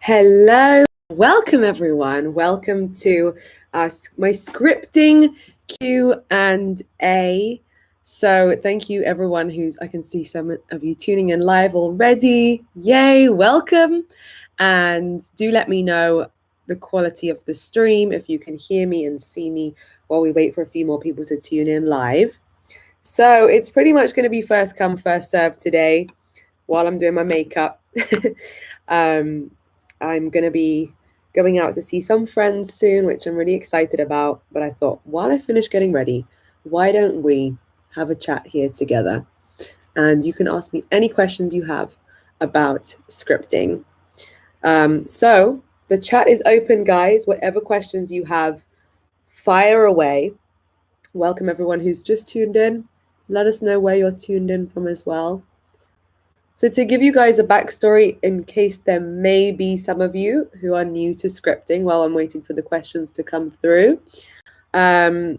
Hello, welcome everyone. Welcome to my scripting Q&A. So thank you everyone I can see some of you tuning in live already. Yay, welcome. And do let me know the quality of the stream, if you can hear me and see me while we wait for a few more people to tune in live. So it's pretty much going to be first come, first serve today while I'm doing my makeup. I'm going to be going out to see some friends soon, which I'm really excited about. But I thought, while I finish getting ready, why don't we have a chat here together? And you can ask me any questions you have about scripting. So the chat is open, guys. Whatever questions you have, fire away. Welcome everyone who's just tuned in. Let us know where you're tuned in from as well. So to give you guys a backstory, in case there may be some of you who are new to scripting while I'm waiting for the questions to come through. Let me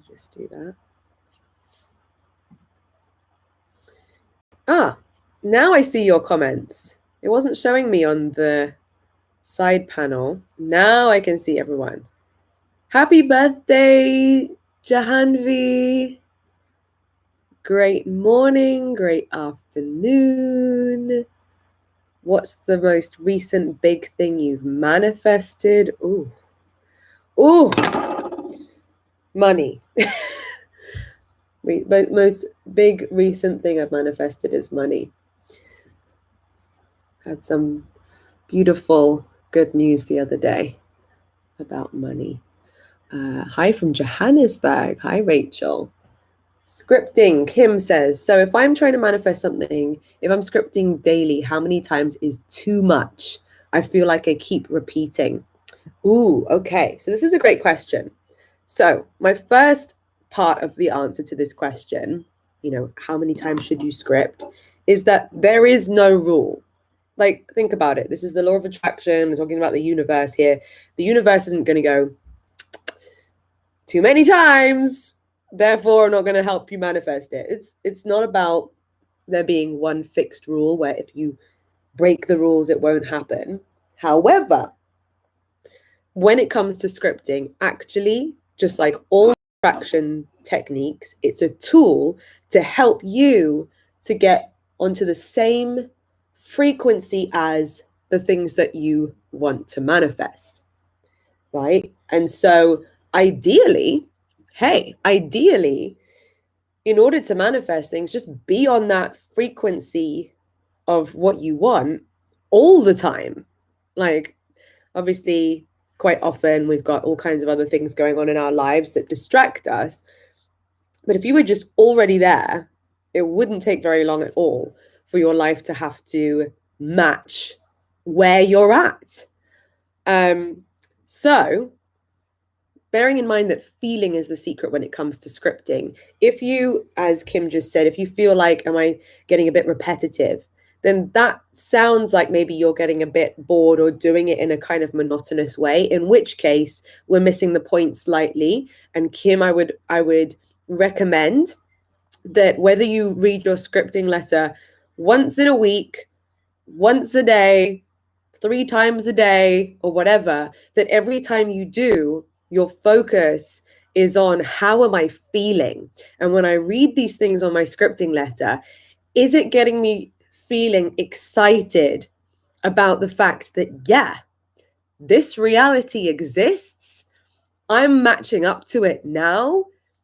just do that. Now I see your comments. It wasn't showing me on the side panel. Now I can see everyone. Happy birthday, Jahanvi. Great morning, great afternoon. What's the most recent big thing you've manifested? Ooh, money. Most big recent thing I've manifested is money. Had some beautiful good news the other day about money. Hi from Johannesburg. Hi, Rachel. Scripting, Kim says, so if I'm trying to manifest something, if I'm scripting daily, how many times is too much? I feel like I keep repeating. Ooh, okay. So this is a great question. So my first part of the answer to this question, how many times should you script, is that there is no rule. Like, think about it. This is the law of attraction. We're talking about the universe here. The universe isn't going to go too many times, therefore I'm not going to help you manifest it. It's not about there being one fixed rule where if you break the rules, it won't happen. However, when it comes to scripting, actually, just like all attraction techniques, it's a tool to help you to get onto the same frequency as the things that you want to manifest, right? And so ideally, in order to manifest things, just be on that frequency of what you want all the time. Like, obviously, quite often we've got all kinds of other things going on in our lives that distract us. But if you were just already there, it wouldn't take very long at all for your life to have to match where you're at. So bearing in mind that feeling is the secret when it comes to scripting, if you, as Kim just said, if you feel like, am I getting a bit repetitive, then that sounds like maybe you're getting a bit bored or doing it in a kind of monotonous way, in which case we're missing the point slightly. And Kim, I would recommend that whether you read your scripting letter once in a week, once a day, 3 times a day, or whatever, that every time you do, your focus is on how am I feeling? And when I read these things on my scripting letter, is it getting me feeling excited about the fact that, yeah, this reality exists? I'm matching up to it now,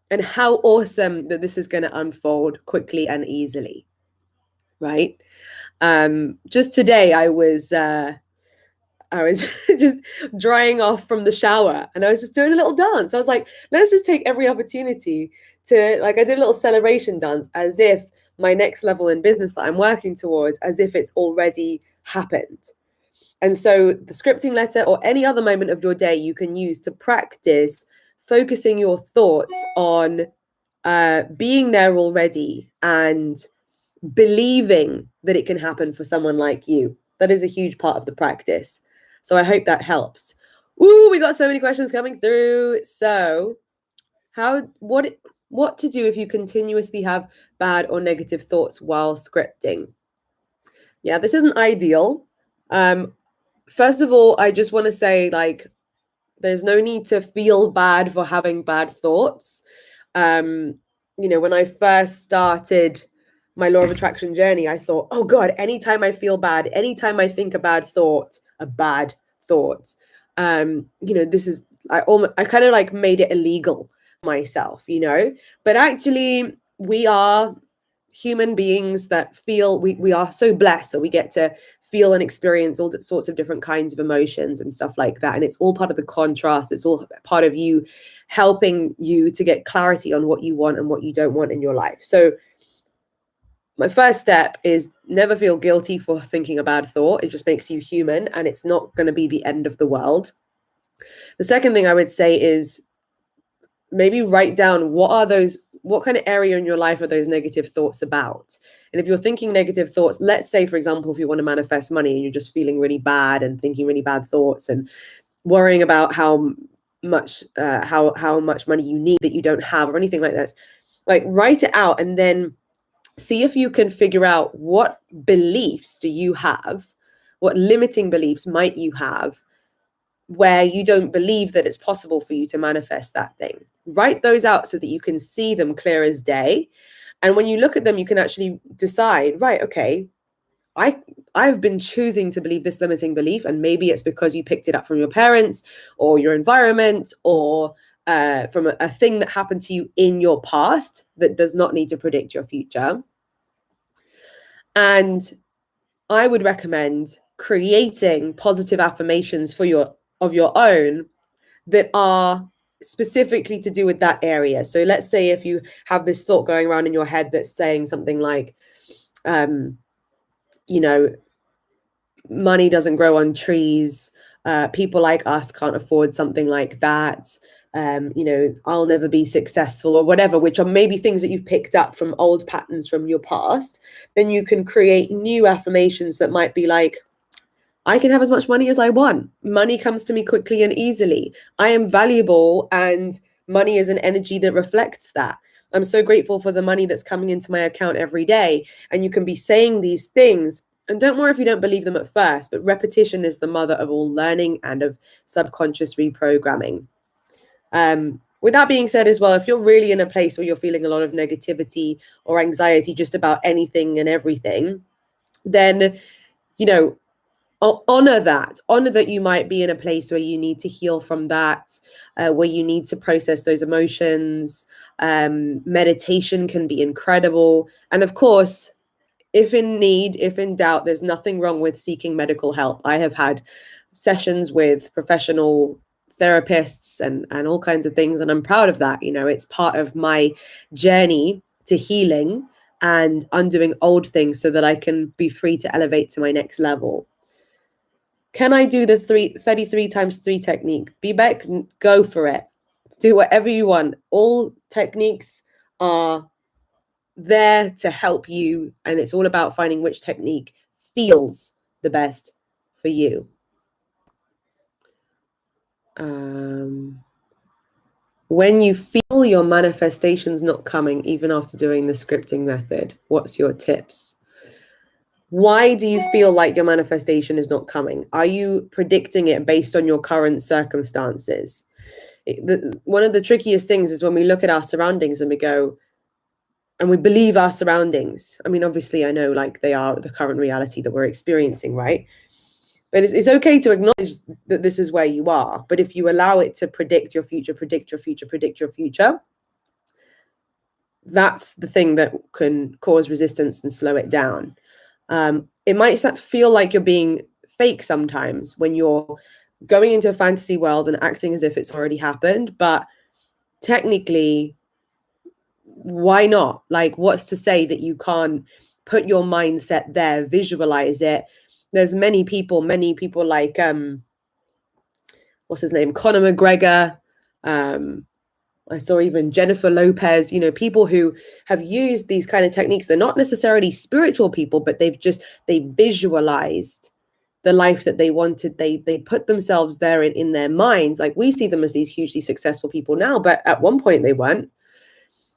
and how awesome that this is going to unfold quickly and easily, right? Just today, I was just drying off from the shower and I was just doing a little dance. I was like, let's just take every opportunity to, I did a little celebration dance as if my next level in business that I'm working towards, as if it's already happened. And so the scripting letter or any other moment of your day you can use to practice focusing your thoughts on being there already and believing that it can happen for someone like you. That is a huge part of the practice. So I hope that helps. Ooh, we got so many questions coming through. So what to do if you continuously have bad or negative thoughts while scripting? Yeah, this isn't ideal. first of all, I just want to say, like, there's no need to feel bad for having bad thoughts. When I first started my law of attraction journey, I thought, oh God, anytime I feel bad, anytime I think a bad thought, this is, I kind of like made it illegal myself, but actually we are human beings that feel, we are so blessed that we get to feel and experience all sorts of different kinds of emotions and stuff like that. And it's all part of the contrast. It's all part of you helping you to get clarity on what you want and what you don't want in your life. So my first step is never feel guilty for thinking a bad thought. It just makes you human, and it's not going to be the end of the world. The second thing I would say is maybe write down what kind of area in your life are those negative thoughts about. And if you're thinking negative thoughts, let's say, for example, if you want to manifest money and you're just feeling really bad and thinking really bad thoughts and worrying about how much money you need that you don't have or anything like that, like write it out and then see if you can figure out what beliefs do you have, what limiting beliefs might you have where you don't believe that it's possible for you to manifest that thing. Write those out so that you can see them clear as day. And when you look at them, you can actually decide, right, okay, I've been choosing to believe this limiting belief, and maybe it's because you picked it up from your parents or your environment or from a thing that happened to you in your past that does not need to predict your future. And I would recommend creating positive affirmations of your own that are specifically to do with that area. So let's say if you have this thought going around in your head that's saying something like, money doesn't grow on trees. People like us can't afford something like that. I'll never be successful or whatever, which are maybe things that you've picked up from old patterns from your past. Then you can create new affirmations that might be like, I can have as much money as I want. Money comes to me quickly and easily. I am valuable, and money is an energy that reflects that. I'm so grateful for the money that's coming into my account every day. And you can be saying these things, and don't worry if you don't believe them at first, but repetition is the mother of all learning and of subconscious reprogramming. With that being said as well, if you're really in a place where you're feeling a lot of negativity or anxiety just about anything and everything, then, honor that you might be in a place where you need to heal from that, where you need to process those emotions. Meditation can be incredible. And of course, if in doubt, there's nothing wrong with seeking medical help. I have had sessions with professional therapists and all kinds of things, and I'm proud of that. It's part of my journey to healing and undoing old things so that I can be free to elevate to my next level. Can I do the 33 times 3 technique? Bebek, go for it. Do whatever you want. All techniques are there to help you, and it's all about finding which technique feels the best for you. When you feel your manifestations not coming, even after doing the scripting method, what's your tips? Why do you feel like your manifestation is not coming? Are you predicting it based on your current circumstances? One of the trickiest things is when we look at our surroundings and we go, and we believe our surroundings. I mean, obviously, I know like they are the current reality that we're experiencing, right? But it's okay to acknowledge that this is where you are. But if you allow it to predict your future, that's the thing that can cause resistance and slow it down. It might feel like you're being fake sometimes when you're going into a fantasy world and acting as if it's already happened. But technically, why not? Like, what's to say that you can't put your mindset there, visualize it? There's many people like, what's his name? Conor McGregor. I saw even Jennifer Lopez, people who have used these kind of techniques. They're not necessarily spiritual people, but they visualized the life that they wanted. They put themselves there in their minds. Like, we see them as these hugely successful people now, but at one point they weren't,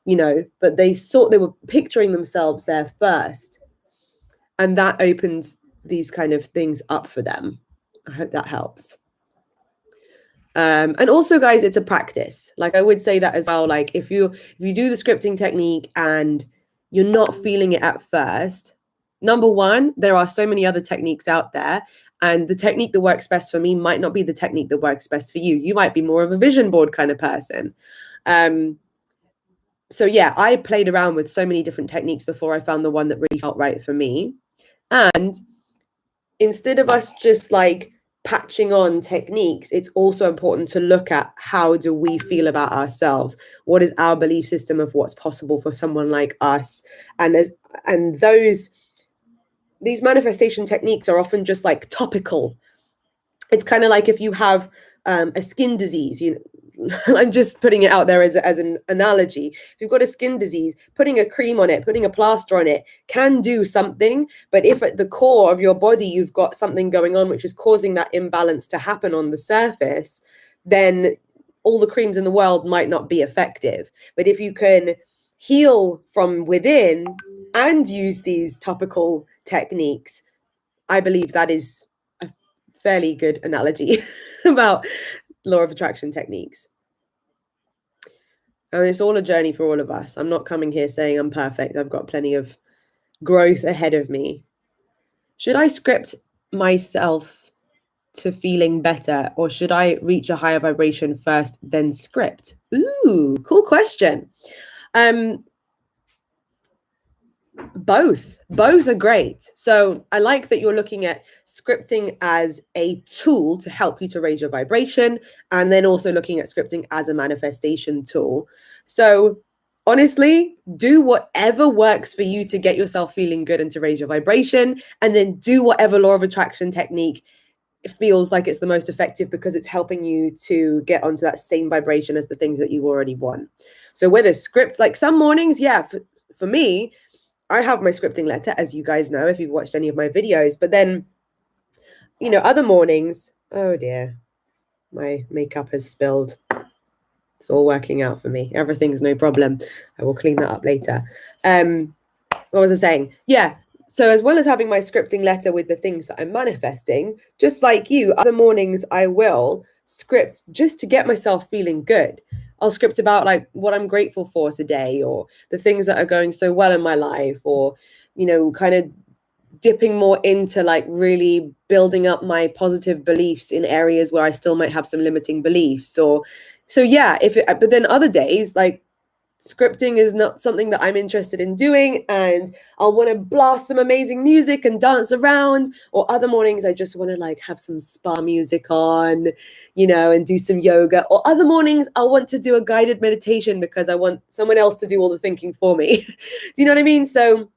but they were picturing themselves there first. And that opens these kind of things up for them. I hope that helps. And also, guys, it's a practice. Like, I would say that as well. Like, if you do the scripting technique and you're not feeling it at first, number one, there are so many other techniques out there, and the technique that works best for me might not be the technique that works best for you. You might be more of a vision board kind of person. So yeah, I played around with so many different techniques before I found the one that really felt right for me. And instead of us just like patching on techniques, it's also important to look at how do we feel about ourselves? What is our belief system of what's possible for someone like us? And these manifestation techniques are often just like topical. It's kind of like if you have a skin disease, I'm just putting it out there as an analogy. If you've got a skin disease, putting a cream on it, putting a plaster on it can do something. But if at the core of your body you've got something going on which is causing that imbalance to happen on the surface, then all the creams in the world might not be effective. But if you can heal from within and use these topical techniques, I believe that is a fairly good analogy about law of attraction techniques. And it's all a journey for all of us. I'm not coming here saying I'm perfect. I've got plenty of growth ahead of me. Should I script myself to feeling better, or should I reach a higher vibration first, then script? Ooh, cool question. Both are great. So I like that you're looking at scripting as a tool to help you to raise your vibration, and then also looking at scripting as a manifestation tool. So honestly, do whatever works for you to get yourself feeling good and to raise your vibration, and then do whatever law of attraction technique feels like it's the most effective, because it's helping you to get onto that same vibration as the things that you already want. So whether script, like some mornings, yeah, for me, I have my scripting letter, as you guys know, if you've watched any of my videos. But then, other mornings, oh dear, my makeup has spilled. It's all working out for me. Everything's no problem. I will clean that up later. What was I saying? Yeah. So as well as having my scripting letter with the things that I'm manifesting, just like you, other mornings I will script just to get myself feeling good. I'll script about like what I'm grateful for today, or the things that are going so well in my life, or, kind of dipping more into like really building up my positive beliefs in areas where I still might have some limiting beliefs. Or so yeah, but then other days, like, scripting is not something that I'm interested in doing, and I'll want to blast some amazing music and dance around. Or other mornings I just want to like have some spa music on, and do some yoga. Or other mornings I want to do a guided meditation because I want someone else to do all the thinking for me. Do you know what I mean? So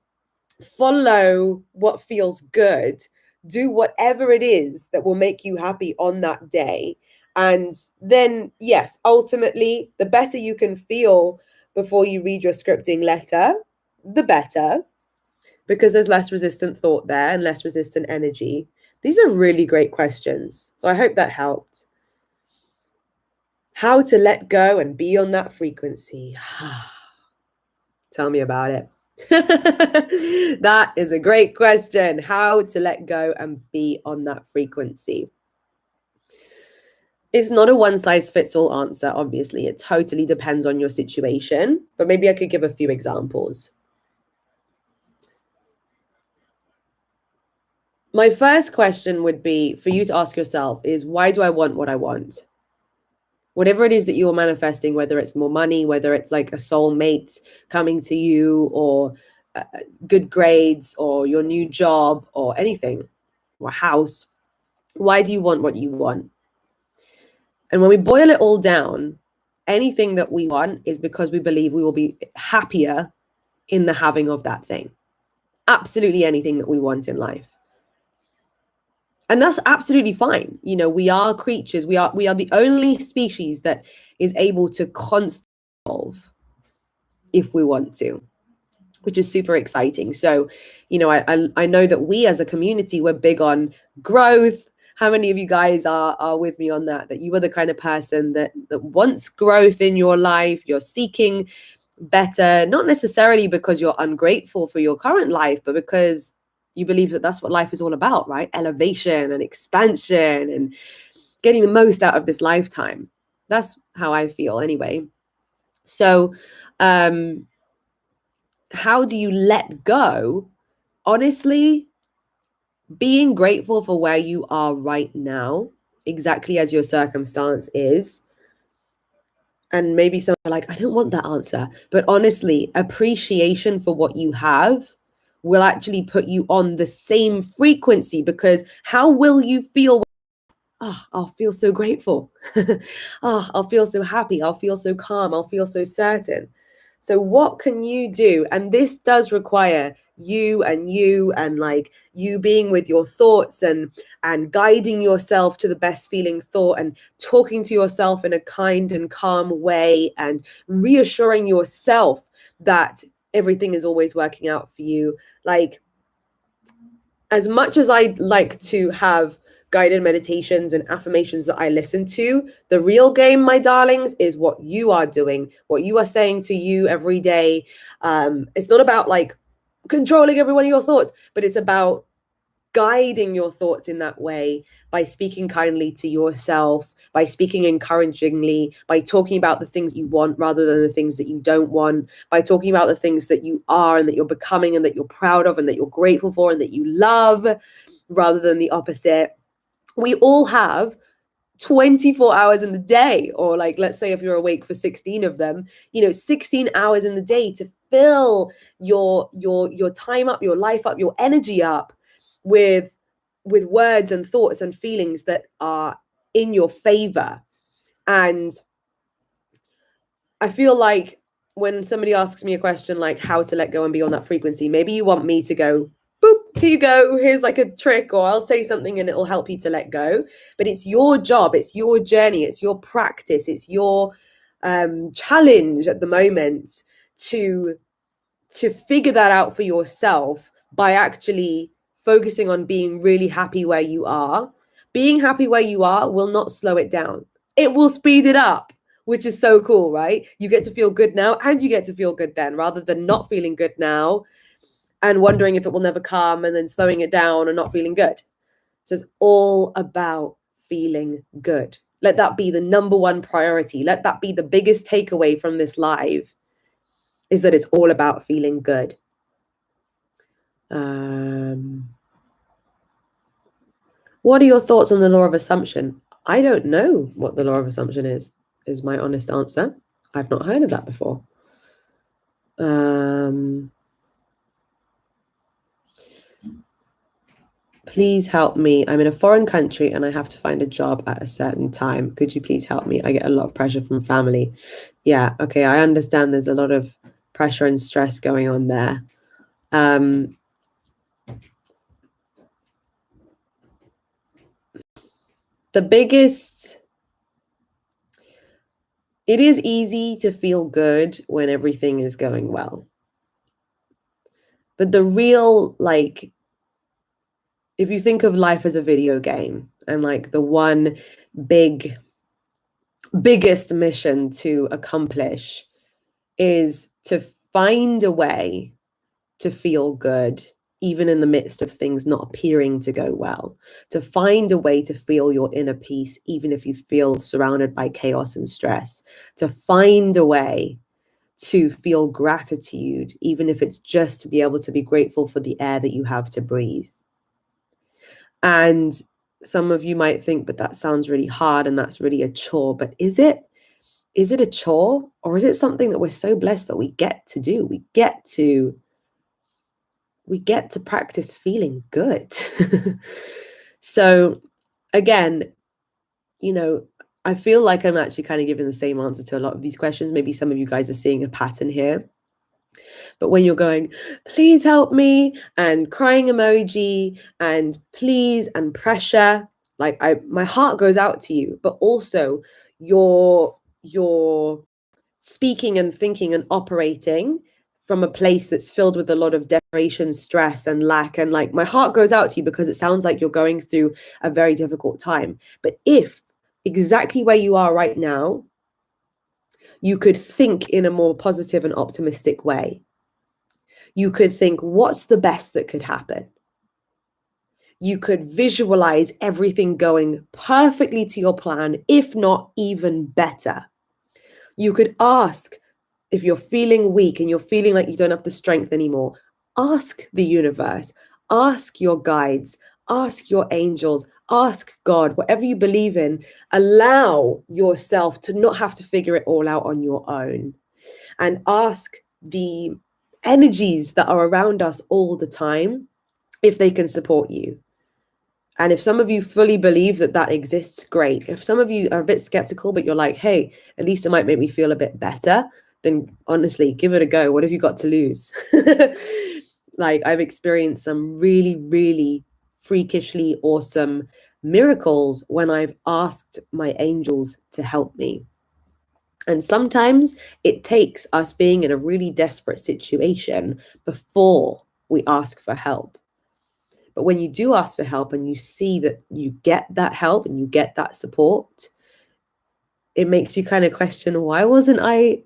follow what feels good. Do whatever it is that will make you happy on that day. And then, yes, ultimately, the better you can feel before you read your scripting letter, the better, because there's less resistant thought there and less resistant energy. These are really great questions. So I hope that helped. How to let go and be on that frequency. Tell me about it. That is a great question. How to let go and be on that frequency. It's not a one-size-fits-all answer, obviously. It totally depends on your situation, but maybe I could give a few examples. My first question would be for you to ask yourself is, why do I want what I want? Whatever it is that you are manifesting, whether it's more money, whether it's like a soulmate coming to you, or good grades, or your new job, or anything, or a house, why do you want what you want? And when we boil it all down, anything that we want is because we believe we will be happier in the having of that thing. Absolutely anything that we want in life. And that's absolutely fine. We are creatures. We are the only species that is able to constantly evolve if we want to, which is super exciting. So, I know that we as a community, we're big on growth. How many of you guys are with me on that you are the kind of person that wants growth in your life? You're seeking better, not necessarily because you're ungrateful for your current life, but because You believe that that's what life is all about, right? Elevation and expansion and getting the most out of this lifetime. That's how I feel anyway. So, how do you let go? Honestly, being grateful for where you are right now, exactly as your circumstance is. And maybe some are like, I don't want that answer. But honestly, appreciation for what you have will actually put you on the same frequency, because how will you feel? I'll feel so grateful. I'll feel so happy. I'll feel so calm. I'll feel so certain. So what can you do? And this does require you and like you being with your thoughts and guiding yourself to the best feeling thought and talking to yourself in a kind and calm way and reassuring yourself that everything is always working out for you. Like, as much as I'd like to have guided meditations and affirmations that I listen to, the real game, my darlings, is what you are doing, what you are saying to you every day. It's not about like controlling every one of your thoughts, but it's about guiding your thoughts in that way by speaking kindly to yourself, by speaking encouragingly, by talking about the things you want rather than the things that you don't want, by talking about the things that you are and that you're becoming and that you're proud of and that you're grateful for and that you love rather than the opposite. We all have 24 hours in the day, or like, let's say if you're awake for 16 of them, 16 hours in the day to fill your time up, your life up, your energy up with words and thoughts and feelings that are in your favor. And I feel like when somebody asks me a question like how to let go and be on that frequency, maybe you want me to go, boop, here you go, here's like a trick, or I'll say something and it'll help you to let go. But it's your job, it's your journey, it's your practice, it's your challenge at the moment to figure that out for yourself by actually focusing on being really happy where you are. Being happy where you are will not slow it down. It will speed it up, which is so cool, right? You get to feel good now and you get to feel good then, rather than not feeling good now and wondering if it will never come and then slowing it down and not feeling good. So it's all about feeling good. Let that be the number one priority. Let that be the biggest takeaway from this live, is that it's all about feeling good. What are your thoughts on the law of assumption? I don't know what the law of assumption is my honest answer. I've not heard of that before. Please help me. I'm in a foreign country and I have to find a job at a certain time. Could you please help me? I get a lot of pressure from family. Yeah, okay, I understand there's a lot of pressure and stress going on there. It is easy to feel good when everything is going well. But the real, like, if you think of life as a video game and like the one biggest mission to accomplish is to find a way to feel good, even in the midst of things not appearing to go well, to find a way to feel your inner peace, even if you feel surrounded by chaos and stress, to find a way to feel gratitude, even if it's just to be able to be grateful for the air that you have to breathe. And some of you might think, but that sounds really hard and that's really a chore. But is it a chore, or is it something that we're so blessed that we get to do? We get to practice feeling good. So again, I feel like I'm actually kind of giving the same answer to a lot of these questions. Maybe some of you guys are seeing a pattern here. But when you're going, please help me, and crying emoji, and please, and pressure, like my heart goes out to you, but also you're speaking and thinking and operating from a place that's filled with a lot of desperation, stress, and lack. And like, my heart goes out to you because it sounds like you're going through a very difficult time. But if exactly where you are right now, you could think in a more positive and optimistic way, you could think, what's the best that could happen? You could visualize everything going perfectly to your plan, if not even better. You could ask, if you're feeling weak and you're feeling like you don't have the strength anymore, ask the universe, ask your guides, ask your angels, ask God, whatever you believe in, allow yourself to not have to figure it all out on your own, and ask the energies that are around us all the time if they can support you. And if some of you fully believe that that exists, great. If some of you are a bit skeptical, but you're like, hey, at least it might make me feel a bit better, then honestly, give it a go. What have you got to lose? Like, I've experienced some really, really freakishly awesome miracles when I've asked my angels to help me. And sometimes it takes us being in a really desperate situation before we ask for help. But when you do ask for help and you see that you get that help and you get that support, it makes you kind of question, why wasn't I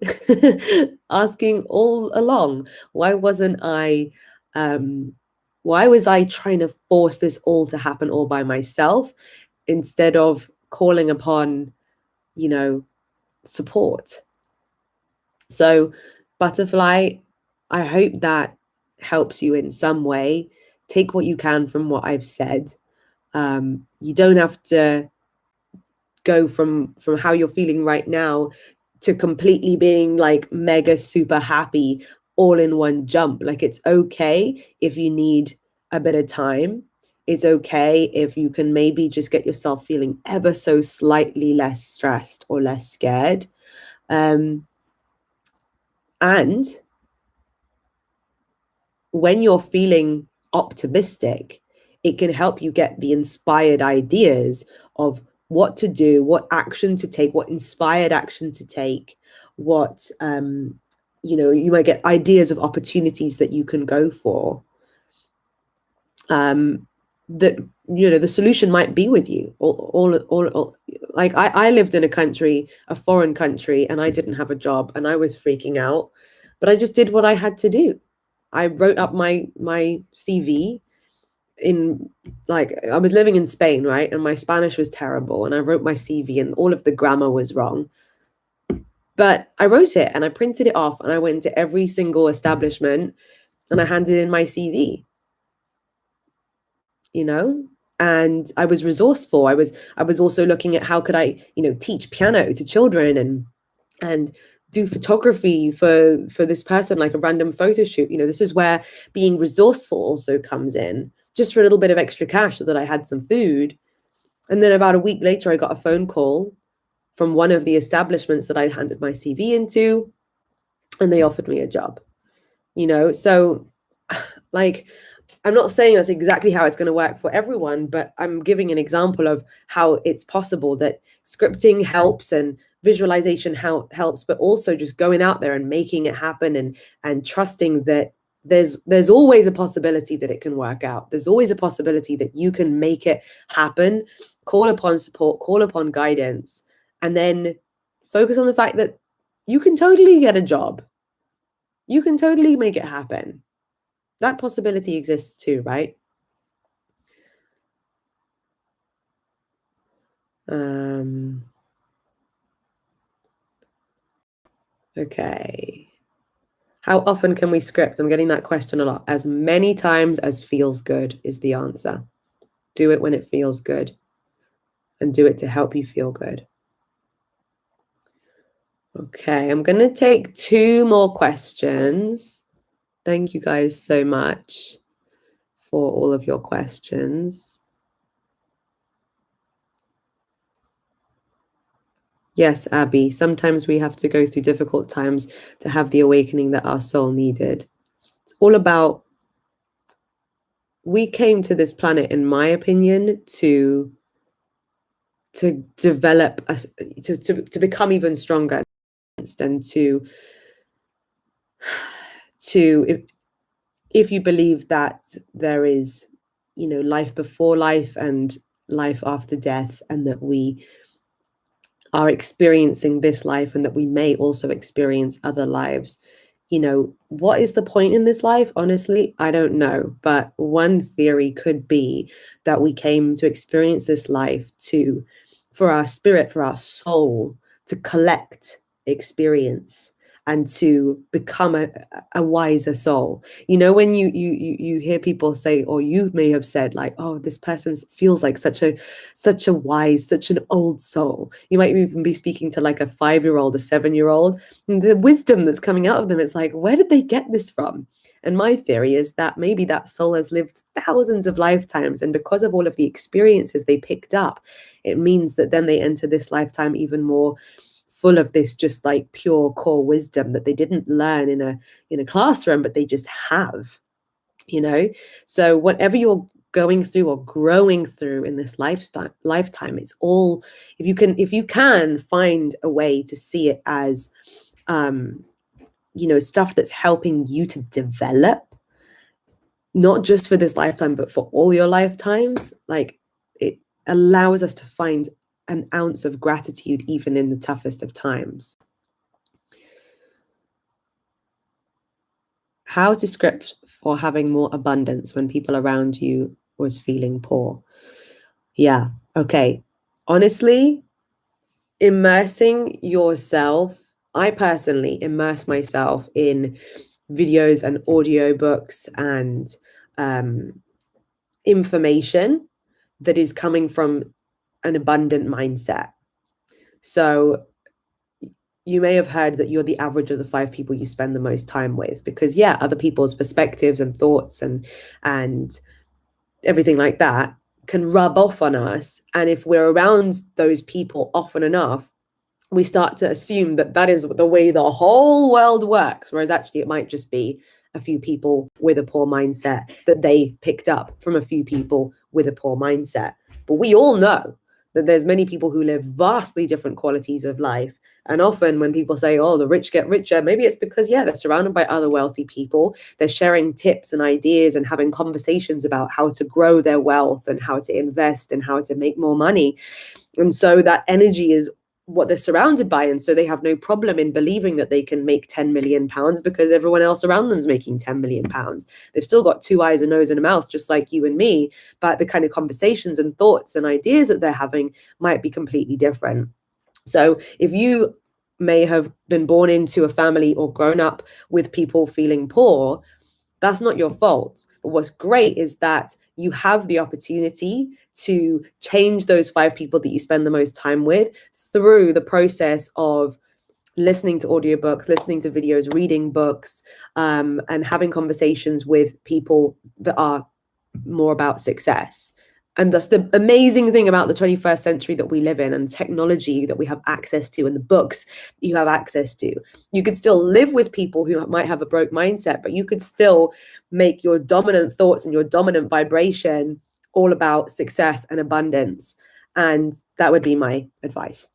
asking all along? Why wasn't I, why was I trying to force this all to happen all by myself instead of calling upon, support? So, butterfly, I hope that helps you in some way. Take what you can from what I've said. You don't have to go from how you're feeling right now to completely being like mega super happy all in one jump. Like, it's okay if you need a bit of time. It's okay if you can maybe just get yourself feeling ever so slightly less stressed or less scared. And when you're feeling optimistic, it can help you get the inspired ideas of what to do, what action to take, what inspired action to take, what, you might get ideas of opportunities that you can go for. That, the solution might be with you. All like, I lived in a foreign country, and I didn't have a job, and I was freaking out, but I just did what I had to do. I wrote up my CV in, like, I was living in Spain, right? And my Spanish was terrible, and I wrote my CV and all of the grammar was wrong. But I wrote it and I printed it off, and I went to every single establishment and I handed in my CV. And I was resourceful. I was also looking at how could I, teach piano to children and do photography for this person, like a random photo shoot. This is where being resourceful also comes in, just for a little bit of extra cash so that I had some food. And then about a week later, I got a phone call from one of the establishments that I handed my CV into, and they offered me a job. So, like, I'm not saying that's exactly how it's going to work for everyone, but I'm giving an example of how it's possible that scripting helps and visualization helps, but also just going out there and making it happen, and trusting that there's always a possibility that it can work out. There's always a possibility that you can make it happen. Call upon support, call upon guidance, and then focus on the fact that you can totally get a job. You can totally make it happen. That possibility exists too, right? Okay. How often can we script? I'm getting that question a lot. As many times as feels good is the answer. Do it when it feels good, and do it to help you feel good. Okay, I'm going to take 2 more questions. Thank you guys so much for all of your questions. Yes, Abby, sometimes we have to go through difficult times to have the awakening that our soul needed. It's all about, we came to this planet, in my opinion, to develop us, to become even stronger, and to if you believe that there is, life before life and life after death, and that we are experiencing this life, and that we may also experience other lives, what is the point in this life? Honestly, I don't know. But one theory could be that we came to experience this life for our spirit, for our soul, to collect experience and to become a wiser soul. When you hear people say, or you may have said, like, oh, this person feels like such a wise, such an old soul. You might even be speaking to like a 5-year-old, a 7-year-old. The wisdom that's coming out of them, it's like, where did they get this from? And my theory is that maybe that soul has lived thousands of lifetimes, and because of all of the experiences they picked up, it means that then they enter this lifetime even more full of this just like pure core wisdom that they didn't learn in a classroom, but they just have. So whatever you're going through or growing through in this lifetime, it's all, if you can find a way to see it as stuff that's helping you to develop, not just for this lifetime but for all your lifetimes, like, it allows us to find an ounce of gratitude even in the toughest of times. How to script for having more abundance when people around you was feeling poor. Yeah, okay. Honestly, immersing yourself, I personally immerse myself in videos and audiobooks and information that is coming from an abundant mindset. So you may have heard that you're the average of the 5 people you spend the most time with, because other people's perspectives and thoughts and everything like that can rub off on us. And if we're around those people often enough, we start to assume that that is the way the whole world works, whereas actually it might just be a few people with a poor mindset that they picked up from a few people with a poor mindset. But we all know that there's many people who live vastly different qualities of life. And often when people say, oh, the rich get richer, maybe it's because, they're surrounded by other wealthy people. They're sharing tips and ideas and having conversations about how to grow their wealth and how to invest and how to make more money. And so that energy is what they're surrounded by. And so they have no problem in believing that they can make 10 million pounds because everyone else around them is making 10 million pounds. They've still got 2 eyes, a nose, and a mouth, just like you and me. But the kind of conversations and thoughts and ideas that they're having might be completely different. So if you may have been born into a family or grown up with people feeling poor, that's not your fault. But what's great is that you have the opportunity to change those 5 people that you spend the most time with through the process of listening to audiobooks, listening to videos, reading books, and having conversations with people that are more about success. And that's the amazing thing about the 21st century that we live in, and the technology that we have access to, and the books you have access to. You could still live with people who might have a broke mindset, but you could still make your dominant thoughts and your dominant vibration all about success and abundance. And that would be my advice.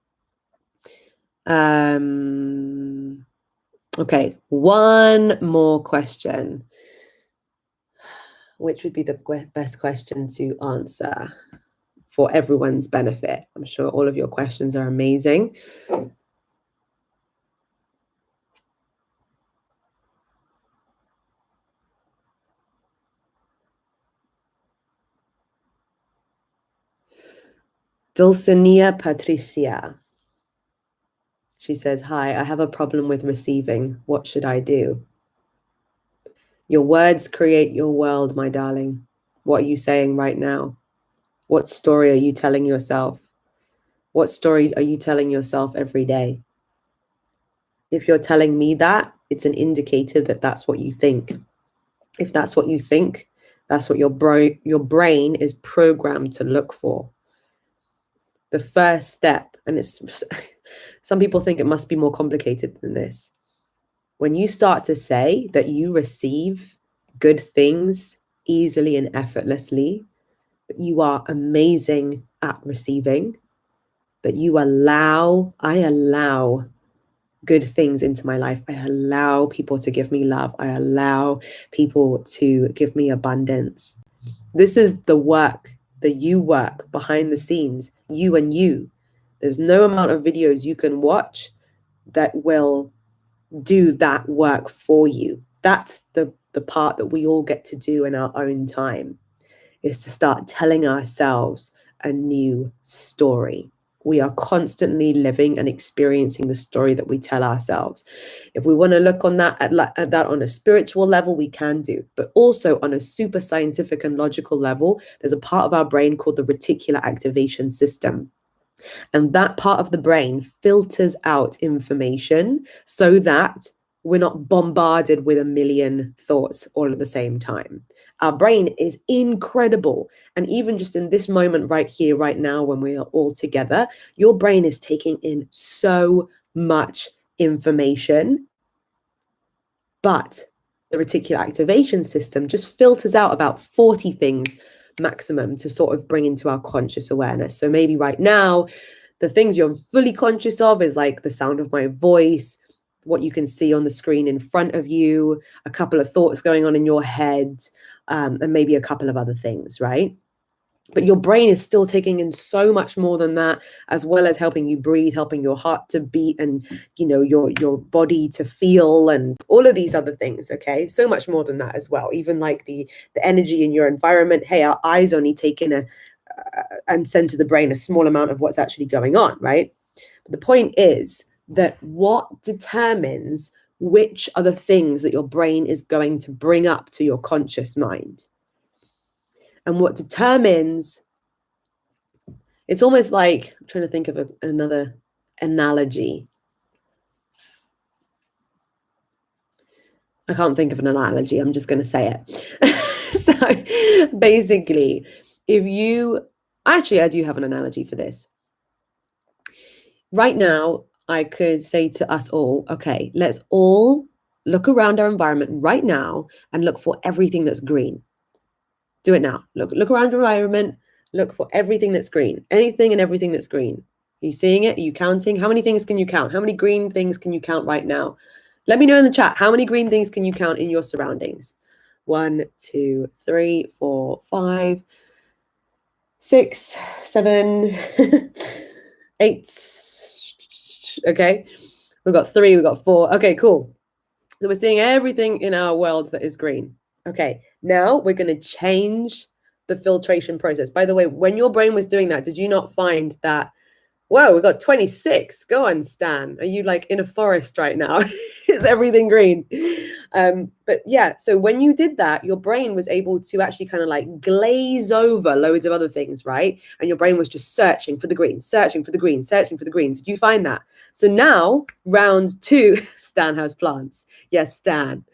Okay, one more question. Which would be the best question to answer for everyone's benefit? I'm sure all of your questions are amazing. Dulcinea Patricia. She says, hi, I have a problem with receiving. What should I do? Your words create your world, my darling. What are you saying right now? What story are you telling yourself? What story are you telling yourself every day? If you're telling me that, it's an indicator that that's what you think. If that's what you think, that's what your brain is programmed to look for. The first step, and it's some people think it must be more complicated than this. When you start to say that you receive good things easily and effortlessly, that you are amazing at receiving, that I allow good things into my life. I allow people to give me love. I allow people to give me abundance. This is the work, the you work behind the scenes, you and you. There's no amount of videos you can watch that will do that work for you. That's the part that we all get to do in our own time, is to start telling ourselves a new story. We are constantly living and experiencing the story that we tell ourselves. If we want to look on that at that on a spiritual level, we can do, but also on a super scientific and logical level, there's a part of our brain called the reticular activation system. And that part of the brain filters out information so that we're not bombarded with a million thoughts all at the same time. Our brain is incredible. And even just in this moment right here, right now, when we are all together, your brain is taking in so much information. But the reticular activation system just filters out about 40 things maximum to sort of bring into our conscious awareness. So maybe right now, the things you're fully conscious of is like the sound of my voice, what you can see on the screen in front of you, a couple of thoughts going on in your head, and maybe a couple of other things, right? But your brain is still taking in so much more than that, as well as helping you breathe, helping your heart to beat, and your body to feel, and all of these other things. Okay, so much more than that as well. Even like the energy in your environment. Hey, our eyes only take in and send to the brain a small amount of what's actually going on, right? But the point is that what determines which are the things that your brain is going to bring up to your conscious mind, and what determines, it's almost like, I'm trying to think of another analogy. I can't think of an analogy. I'm just going to say it. So basically, I do have an analogy for this. Right now, I could say to us all, okay, let's all look around our environment right now and look for everything that's green. Do it now. Look around your environment. Look for everything that's green. Anything and everything that's green. Are you seeing it? Are you counting? How many things can you count? How many green things can you count right now? Let me know in the chat. How many green things can you count in your surroundings? 1, 2, 3, 4, 5, 6, 7, 8. Okay. We've got 3, we've got 4. Okay, cool. So we're seeing everything in our world that is green. Okay, now we're going to change the filtration process. By the way, when your brain was doing that, did you not find that, whoa, we got 26. Go on, Stan. Are you like in a forest right now? Is everything green? But yeah, so when you did that, your brain was able to actually kind of like glaze over loads of other things, right? And your brain was just searching for the green, searching for the green, searching for the green. Did you find that? So now, round 2, Stan has plants. Yes, Stan.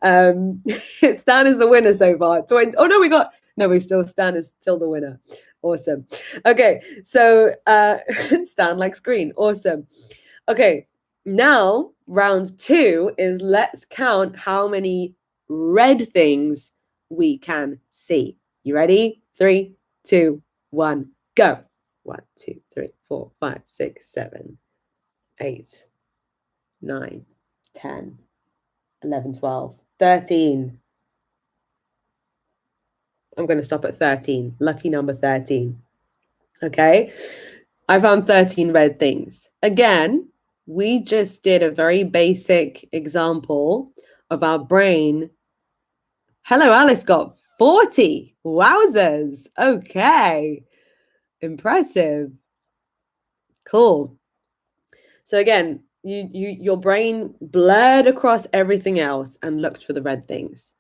Stan is the winner so far. Stan is still the winner. Awesome. Okay, so Stan likes green. Awesome. Okay, now round 2 is let's count how many red things we can see. You ready? 3, 2, 1, go. 1, 2, 3, 4, 5, 6, 7, 8, 9, 10, 11, 12, 13. I'm going to stop at 13. Lucky number 13. Okay, I found 13 red things. Again, we just did a very basic example of our brain. Hello, Alice got 40. Wowzers. Okay, impressive. Cool. So again, your brain blurred across everything else and looked for the red things.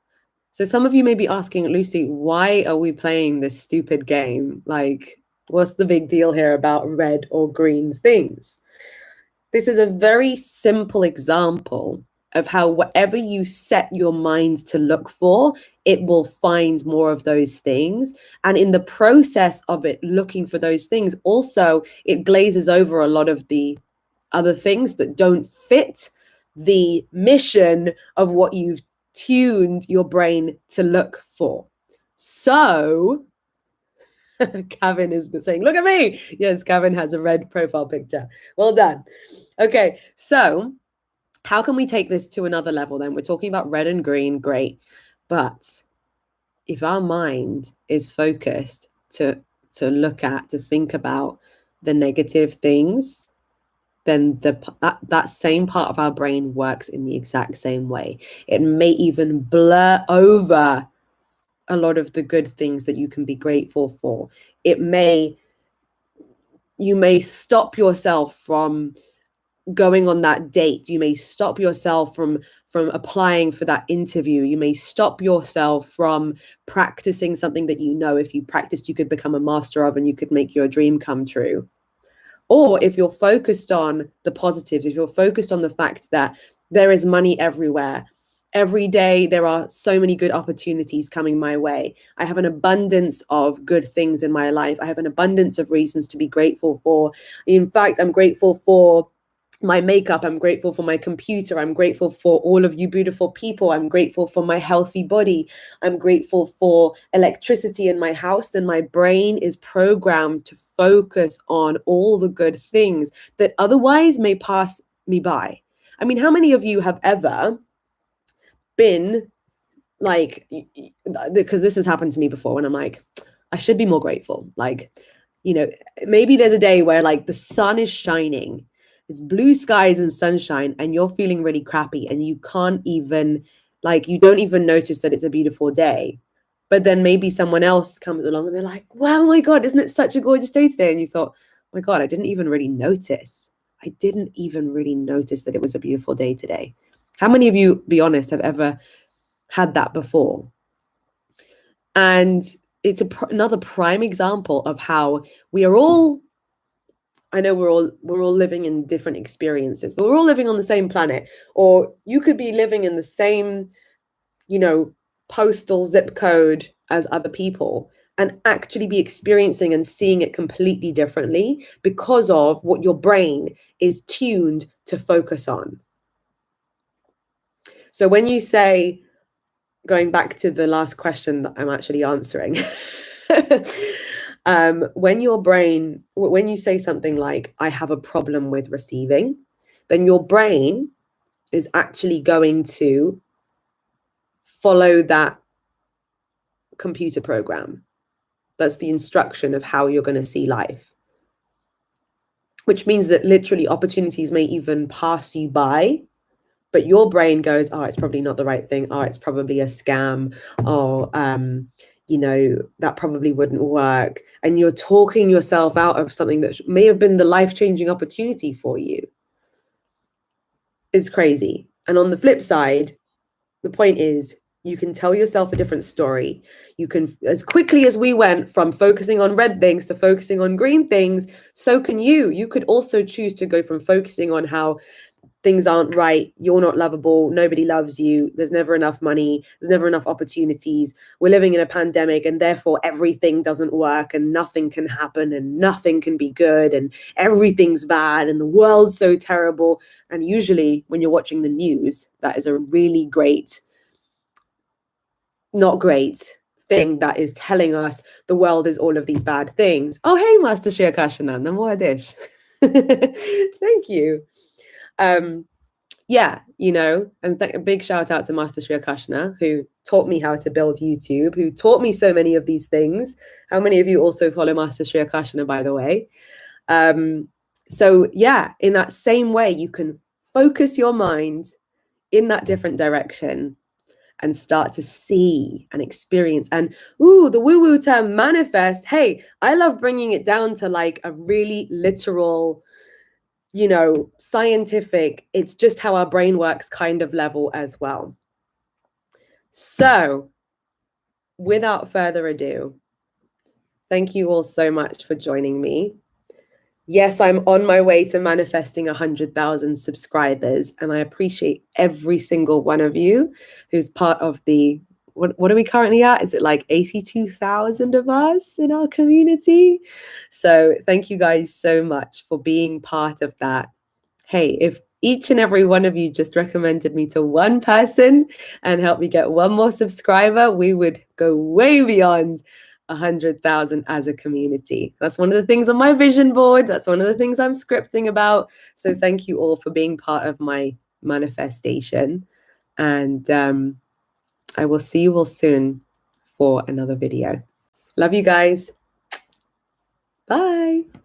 So some of you may be asking, Lucie, why are we playing this stupid game? Like, what's the big deal here about red or green things? This is a very simple example of how whatever you set your mind to look for, it will find more of those things. And in the process of it looking for those things, also, it glazes over a lot of the other things that don't fit the mission of what you've tuned your brain to look for. So Kevin is saying, look at me. Yes, Kevin has a red profile picture. Well done. Okay, so how can we take this to another level then? We're talking about red and green, great. But if our mind is focused to think about the negative things, then that same part of our brain works in the exact same way. It may even blur over a lot of the good things that you can be grateful for. You may stop yourself from going on that date. You may stop yourself from applying for that interview. You may stop yourself from practicing something that you know if you practiced you could become a master of and you could make your dream come true. Or if you're focused on the positives, if you're focused on the fact that there is money everywhere, every day there are so many good opportunities coming my way. I have an abundance of good things in my life. I have an abundance of reasons to be grateful for. In fact, I'm grateful for my makeup. I'm grateful for my computer. I'm grateful for all of you beautiful people. I'm grateful for my healthy body. I'm grateful for electricity in my house. Then my brain is programmed to focus on all the good things that otherwise may pass me by. I mean, how many of you have ever been like, because this has happened to me before when I'm like, I should be more grateful. Like, you know, maybe there's a day where like the sun is shining, it's blue skies and sunshine, and you're feeling really crappy and you can't even, like, you don't even notice that it's a beautiful day. But then maybe someone else comes along and they're like, wow, my God, isn't it such a gorgeous day today? And you thought, oh my God, I didn't even really notice. I didn't even really notice that it was a beautiful day today. How many of you, be honest, have ever had that before? And it's another prime example of how we are all, I know we're all living in different experiences, but we're all living on the same planet. Or you could be living in the same, you know, postal zip code as other people and actually be experiencing and seeing it completely differently because of what your brain is tuned to focus on. So when you say, going back to the last question that I'm actually answering, when you say something like, I have a problem with receiving, then your brain is actually going to follow that computer program. That's the instruction of how you're going to see life, which means that literally opportunities may even pass you by, but your brain goes, oh, it's probably not the right thing. Oh, it's probably a scam. Oh, you know, that probably wouldn't work. And you're talking yourself out of something that may have been the life-changing opportunity for you. It's crazy. And on the flip side, the point is, you can tell yourself a different story. You can, as quickly as we went from focusing on red things to focusing on green things, so can you. You could also choose to go from focusing on how things aren't right, you're not lovable, nobody loves you, there's never enough money, there's never enough opportunities, we're living in a pandemic and therefore everything doesn't work and nothing can happen and nothing can be good and everything's bad and the world's so terrible. And usually when you're watching the news, that is a really great, not great thing that is telling us the world is all of these bad things. Oh, hey, Master Shri Akashanan, Namoradish. Thank you. Yeah, you know, and a big shout out to Master Shri Akashana, who taught me how to build YouTube, who taught me so many of these things. How many of you also follow Master Shri Akashana, by the way? So yeah, in that same way, you can focus your mind in that different direction and start to see and experience. And the woo-woo term manifest, hey, I love bringing it down to like a really literal, you know, scientific, it's just how our brain works kind of level as well. So without further ado, thank you all so much for joining me. Yes, I'm on my way to manifesting 100,000 subscribers, and I appreciate every single one of you who's part of the, what are we currently at? Is it like 82,000 of us in our community? So thank you guys so much for being part of that. Hey, if each and every one of you just recommended me to one person and helped me get one more subscriber, we would go way beyond 100,000 as a community. That's one of the things on my vision board. That's one of the things I'm scripting about. So thank you all for being part of my manifestation. And I will see you all soon for another video. Love you guys. Bye.